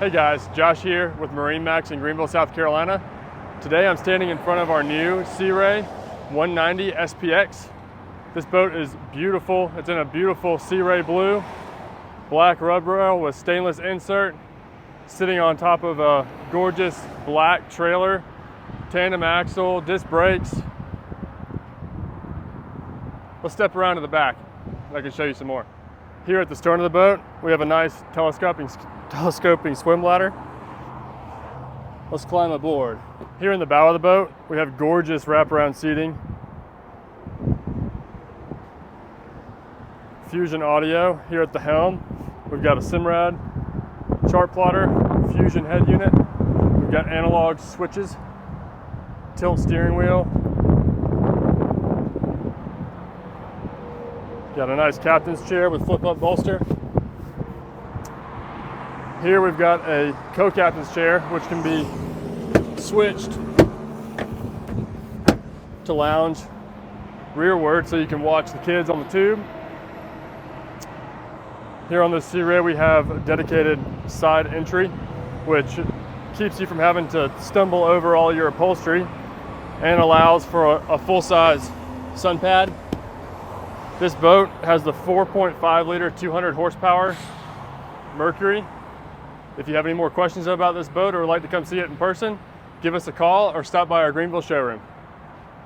Hey guys, Josh here with MarineMax in Greenville, South Carolina. Today I'm standing in front of our new Sea Ray 190 SPX. This boat is beautiful. It's in a beautiful Sea Ray blue, black rub rail with stainless insert, sitting on top of a gorgeous black trailer, tandem axle, disc brakes. Let's step around to the back and I can show you some more. Here at the stern of the boat, we have a nice telescoping swim ladder. Let's climb aboard. Here in the bow of the boat, we have gorgeous wraparound seating. Fusion audio here at the helm. We've got a Simrad chart plotter, Fusion head unit. We've got analog switches, tilt steering wheel. Got a nice captain's chair with flip-up bolster. Here we've got a co-captain's chair, which can be switched to lounge rearward so you can watch the kids on the tube. Here on this Sea Ray we have a dedicated side entry, which keeps you from having to stumble over all your upholstery and allows for a full-size sun pad. This boat has the 4.5 liter 200 horsepower Mercury. If you have any more questions about this boat or would like to come see it in person, give us a call or stop by our Greenville showroom.